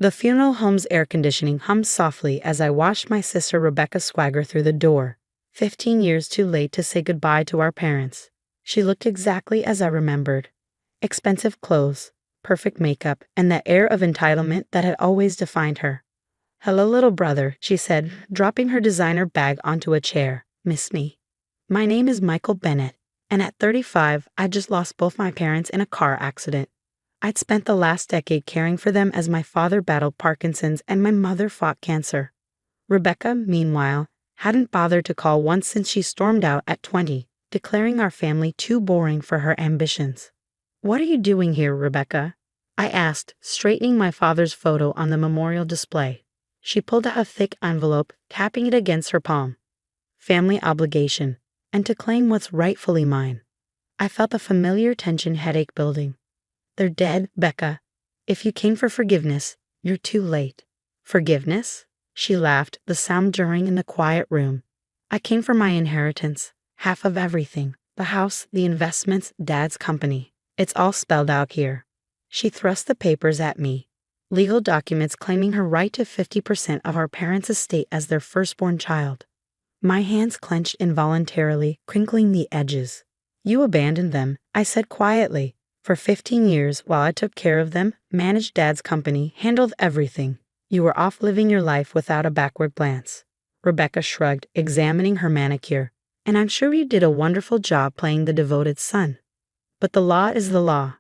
The funeral home's air conditioning hummed softly as I watched my sister Rebecca swagger through the door, 15 years too late to say goodbye to our parents. She looked exactly as I remembered. Expensive clothes, perfect makeup, and that air of entitlement that had always defined her. "Hello, little brother," she said, dropping her designer bag onto a chair. "Miss me? My name is Michael Bennett, and at 35, I just lost both my parents in a car accident. I'd spent the last decade caring for them as my father battled Parkinson's and my mother fought cancer. Rebecca, meanwhile, hadn't bothered to call once since she stormed out at 20, declaring our family too boring for her ambitions. "What are you doing here, Rebecca?" I asked, straightening my father's photo on the memorial display. She pulled out a thick envelope, tapping it against her palm. "Family obligation, and to claim what's rightfully mine." I felt the familiar tension headache building. "They're dead, Becca. If you came for forgiveness, you're too late." "Forgiveness?" She laughed, the sound jarring in the quiet room. "I came for my inheritance, half of everything. The house, the investments, Dad's company. It's all spelled out here." She thrust the papers at me. Legal documents claiming her right to 50% of our parents' estate as their firstborn child. My hands clenched involuntarily, crinkling the edges. "You abandoned them," I said quietly. "For 15 years, while I took care of them, managed Dad's company, handled everything. You were off living your life without a backward glance." Rebecca shrugged, examining her manicure. "And I'm sure you did a wonderful job playing the devoted son. But the law is the law.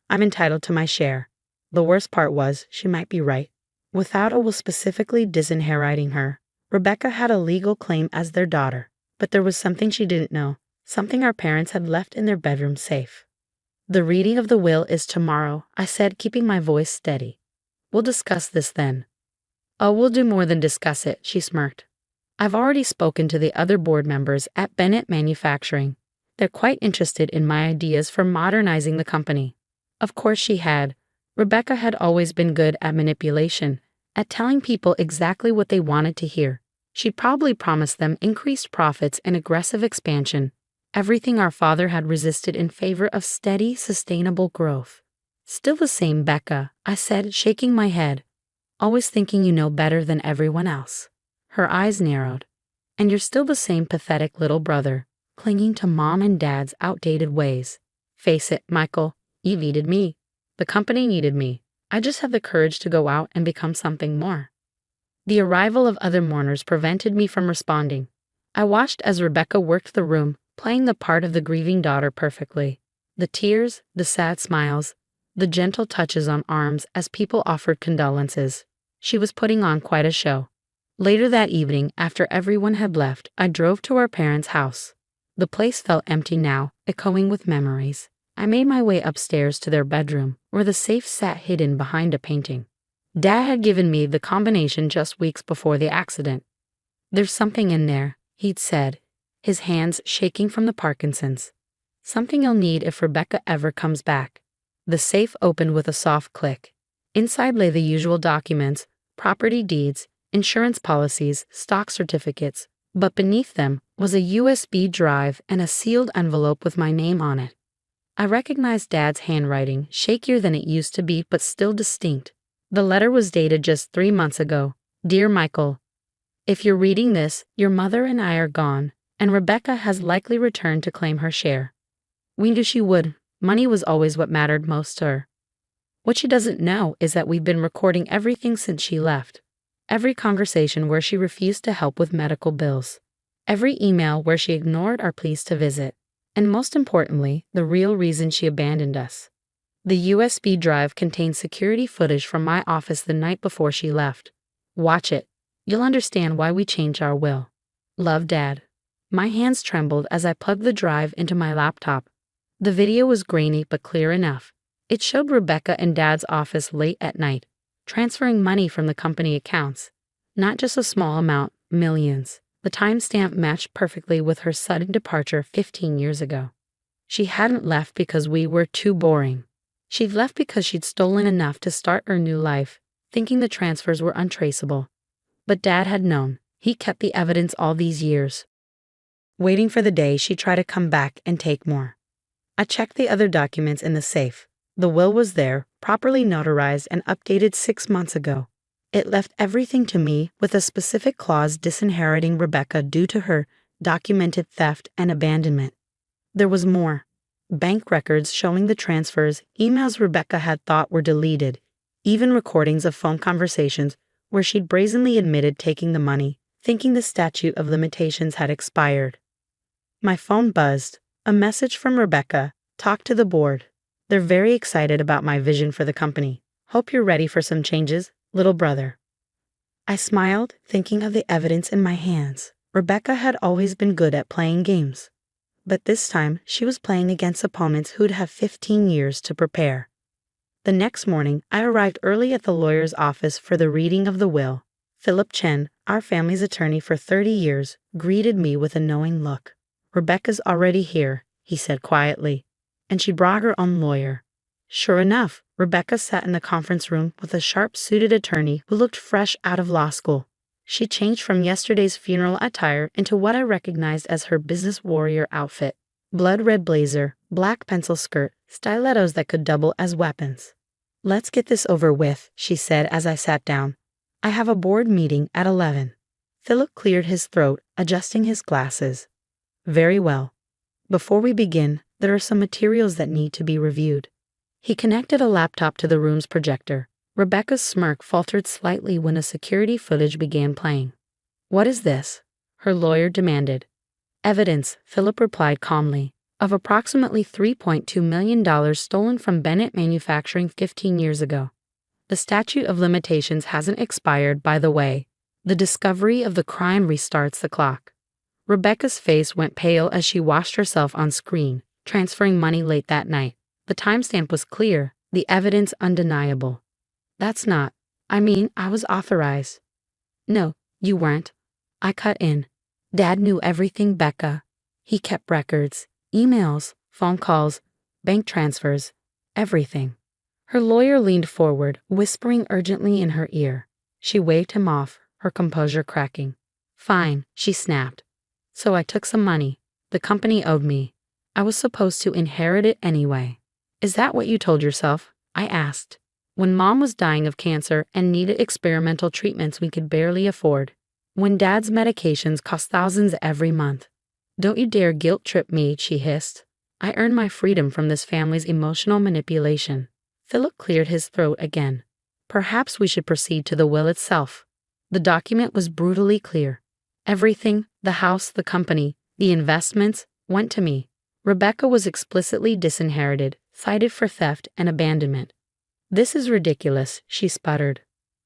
I'm entitled to my share." The worst part was, she might be right. Without a will specifically disinheriting her, Rebecca had a legal claim as their daughter. But there was something she didn't know, something our parents had left in their bedroom safe. "The reading of the will is tomorrow," I said, keeping my voice steady. "We'll discuss this then." "Oh, we'll do more than discuss it," she smirked. "I've already spoken to the other board members at Bennett Manufacturing. They're quite interested in my ideas for modernizing the company." Of course she had. Rebecca had always been good at manipulation, at telling people exactly what they wanted to hear. She'd probably promised them increased profits and aggressive expansion, everything our father had resisted in favor of steady, sustainable growth. "Still the same Becca," I said, shaking my head. "Always thinking you know better than everyone else." Her eyes narrowed. "And you're still the same pathetic little brother, clinging to Mom and Dad's outdated ways. Face it, Michael, you needed me. The company needed me. I just have the courage to go out and become something more." The arrival of other mourners prevented me from responding. I watched as Rebecca worked the room, playing the part of the grieving daughter perfectly. The tears, the sad smiles, the gentle touches on arms as people offered condolences. She was putting on quite a show. Later that evening, after everyone had left, I drove to our parents' house. The place felt empty now, echoing with memories. I made my way upstairs to their bedroom, where the safe sat hidden behind a painting. Dad had given me the combination just weeks before the accident. "There's something in there," he'd said, his hands shaking from the Parkinson's. "Something you'll need if Rebecca ever comes back." The safe opened with a soft click. Inside lay the usual documents, property deeds, insurance policies, stock certificates, but beneath them was a USB drive and a sealed envelope with my name on it. I recognized Dad's handwriting, shakier than it used to be but still distinct. The letter was dated just 3 months ago. "Dear Michael, if you're reading this, your mother and I are gone, and Rebecca has likely returned to claim her share. We knew she would. Money was always what mattered most to her. What she doesn't know is that we've been recording everything since she left. Every conversation where she refused to help with medical bills. Every email where she ignored our pleas to visit. And most importantly, the real reason she abandoned us. The USB drive contains security footage from my office the night before she left. Watch it. You'll understand why we changed our will. Love, Dad." My hands trembled as I plugged the drive into my laptop. The video was grainy but clear enough. It showed Rebecca in Dad's office late at night, transferring money from the company accounts. Not just a small amount, millions. The timestamp matched perfectly with her sudden departure 15 years ago. She hadn't left because we were too boring. She'd left because she'd stolen enough to start her new life, thinking the transfers were untraceable. But Dad had known. He kept the evidence all these years, waiting for the day she'd try to come back and take more. I checked the other documents in the safe. The will was there, properly notarized and updated 6 months ago. It left everything to me with a specific clause disinheriting Rebecca due to her documented theft and abandonment. There was more. Bank records showing the transfers, emails Rebecca had thought were deleted, even recordings of phone conversations where she'd brazenly admitted taking the money, thinking the statute of limitations had expired. My phone buzzed. A message from Rebecca. Talk to the board. They're very excited about my vision for the company. Hope you're ready for some changes, little brother. I smiled, thinking of the evidence in my hands. Rebecca had always been good at playing games. But this time, she was playing against opponents who'd have 15 years to prepare. The next morning, I arrived early at the lawyer's office for the reading of the will. Philip Chen, our family's attorney for 30 years, greeted me with a knowing look. Rebecca's already here, he said quietly, and she brought her own lawyer. Sure enough, Rebecca sat in the conference room with a sharp-suited attorney who looked fresh out of law school. She changed from yesterday's funeral attire into what I recognized as her business warrior outfit. Blood red blazer, black pencil skirt, stilettos that could double as weapons. Let's get this over with, she said as I sat down. I have a board meeting at 11. Philip cleared his throat, adjusting his glasses. Very well. Before we begin, there are some materials that need to be reviewed. He connected a laptop to the room's projector. Rebecca's smirk faltered slightly when a security footage began playing. What is this? Her lawyer demanded. Evidence, Philip replied calmly, of approximately $3.2 million stolen from Bennett Manufacturing 15 years ago. The statute of limitations hasn't expired, by the way. The discovery of the crime restarts the clock. Rebecca's face went pale as she watched herself on screen, transferring money late that night. The timestamp was clear, the evidence undeniable. I was authorized. No, you weren't. I cut in. Dad knew everything, Becca. He kept records, emails, phone calls, bank transfers, everything. Her lawyer leaned forward, whispering urgently in her ear. She waved him off, her composure cracking. Fine, she snapped. So I took some money. The company owed me. I was supposed to inherit it anyway. Is that what you told yourself? I asked. When Mom was dying of cancer and needed experimental treatments we could barely afford. When Dad's medications cost thousands every month. Don't you dare guilt trip me, she hissed. I earned my freedom from this family's emotional manipulation. Philip cleared his throat again. Perhaps we should proceed to the will itself. The document was brutally clear. Everything, the house, the company, the investments, went to me. Rebecca was explicitly disinherited, cited for theft and abandonment. This is ridiculous, she sputtered.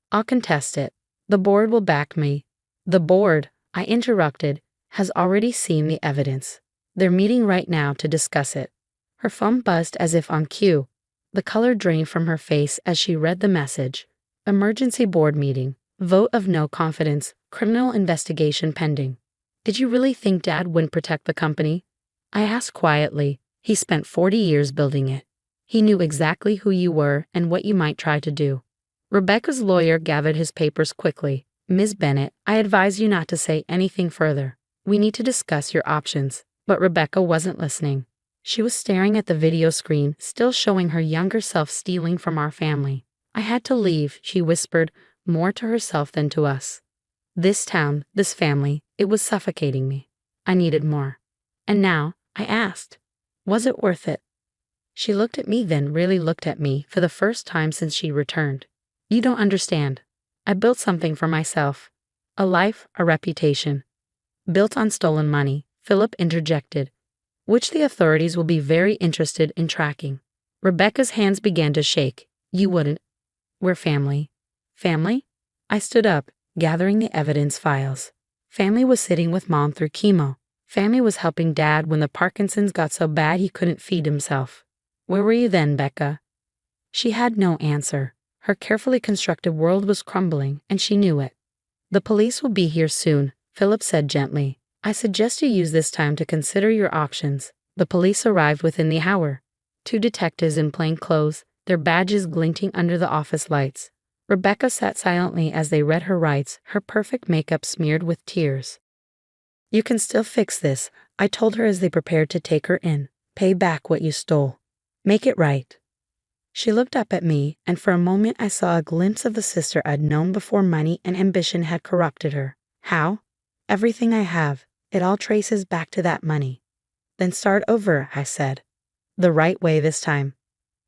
I'll contest it. The board will back me. The board, I interrupted, has already seen the evidence. They're meeting right now to discuss it. Her phone buzzed as if on cue. The color drained from her face as she read the message. Emergency board meeting. Vote of no confidence. Criminal investigation pending. Did you really think Dad wouldn't protect the company? I asked quietly. He spent 40 years building it. He knew exactly who you were and what you might try to do. Rebecca's lawyer gathered his papers quickly. Ms. Bennett, I advise you not to say anything further. We need to discuss your options. But Rebecca wasn't listening. She was staring at the video screen, still showing her younger self stealing from our family. I had to leave, she whispered, more to herself than to us. This town, this family, it was suffocating me. I needed more. And now, I asked, was it worth it? She looked at me, then really looked at me for the first time since she returned. You don't understand. I built something for myself. A life, a reputation. Built on stolen money, Philip interjected, which the authorities will be very interested in tracking. Rebecca's hands began to shake. You wouldn't. We're family. Family? I stood up, gathering the evidence files. Family was sitting with Mom through chemo. Family was helping Dad when the Parkinson's got so bad he couldn't feed himself. Where were you then, Becca? She had no answer. Her carefully constructed world was crumbling, and she knew it. The police will be here soon, Philip said gently. I suggest you use this time to consider your options. The police arrived within the hour. 2 detectives in plain clothes, their badges glinting under the office lights. Rebecca sat silently as they read her rights, her perfect makeup smeared with tears. You can still fix this, I told her as they prepared to take her in. Pay back what you stole. Make it right. She looked up at me, and for a moment I saw a glimpse of the sister I'd known before money and ambition had corrupted her. How? Everything I have. It all traces back to that money. Then start over, I said. The right way this time.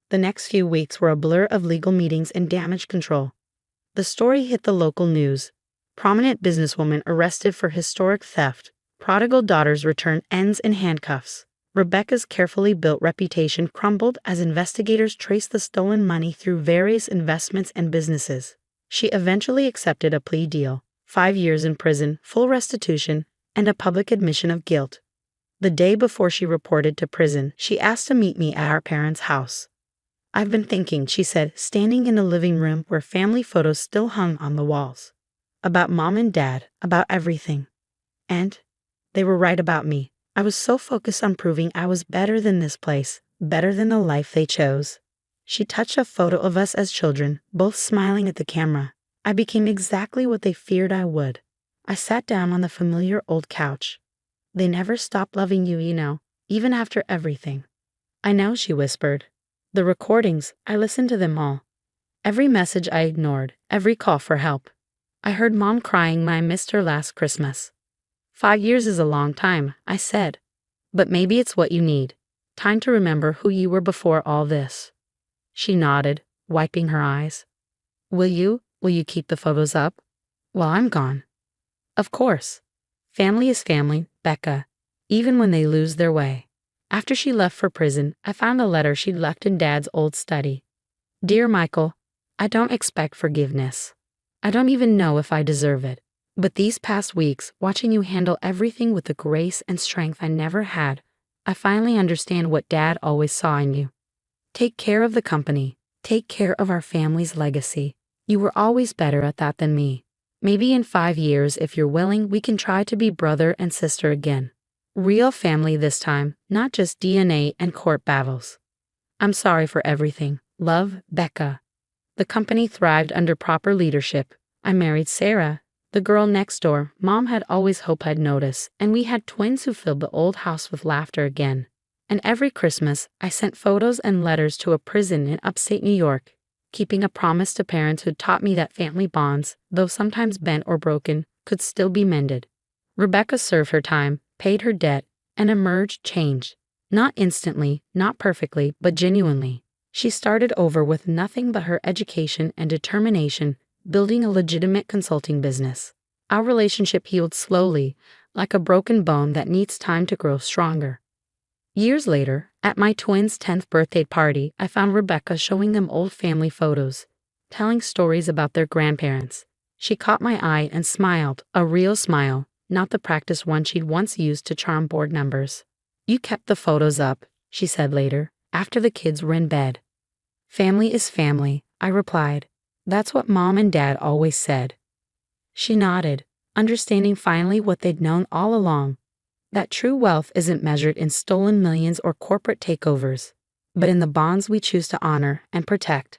The next few weeks were a blur of legal meetings and damage control. The story hit the local news. Prominent businesswoman arrested for historic theft. Prodigal daughters return ends in handcuffs. Rebecca's carefully built reputation crumbled as investigators traced the stolen money through various investments and businesses. She eventually accepted a plea deal, 5 years in prison, full restitution, and a public admission of guilt. The day before she reported to prison, she asked to meet me at our parents' house. I've been thinking, she said, standing in the living room where family photos still hung on the walls. About Mom and Dad, about everything. And they were right about me. I was so focused on proving I was better than this place, better than the life they chose. She touched a photo of us as children, both smiling at the camera. I became exactly what they feared I would. I sat down on the familiar old couch. They never stopped loving you, you know, even after everything. I know, she whispered. The recordings, I listened to them all. Every message I ignored, every call for help. I heard Mom crying when I missed her last Christmas. 5 years is a long time, I said. But maybe it's what you need. Time to remember who you were before all this. She nodded, wiping her eyes. Will you keep the photos up? While I'm gone. Of course. Family is family, Becca, even when they lose their way. After she left for prison, I found a letter she'd left in Dad's old study. Dear Michael, I don't expect forgiveness. I don't even know if I deserve it. But these past weeks, watching you handle everything with the grace and strength I never had, I finally understand what Dad always saw in you. Take care of the company. Take care of our family's legacy. You were always better at that than me. Maybe in 5 years, if you're willing, we can try to be brother and sister again. Real family this time, not just DNA and court battles. I'm sorry for everything. Love, Becca. The company thrived under proper leadership. I married Sarah, the girl next door Mom had always hoped I'd notice, and we had twins who filled the old house with laughter again. And every Christmas, I sent photos and letters to a prison in upstate New York, keeping a promise to parents who taught me that family bonds, though sometimes bent or broken, could still be mended. Rebecca served her time, paid her debt, and emerged changed. Not instantly, not perfectly, but genuinely. She started over with nothing but her education and determination, building a legitimate consulting business. Our relationship healed slowly, like a broken bone that needs time to grow stronger. Years later, at my twins' 10th birthday party, I found Rebecca showing them old family photos, telling stories about their grandparents. She caught my eye and smiled, a real smile, not the practiced one she'd once used to charm board members. You kept the photos up, she said later, after the kids were in bed. Family is family, I replied. That's what Mom and Dad always said. She nodded, understanding finally what they'd known all along. That true wealth isn't measured in stolen millions or corporate takeovers, but in the bonds we choose to honor and protect.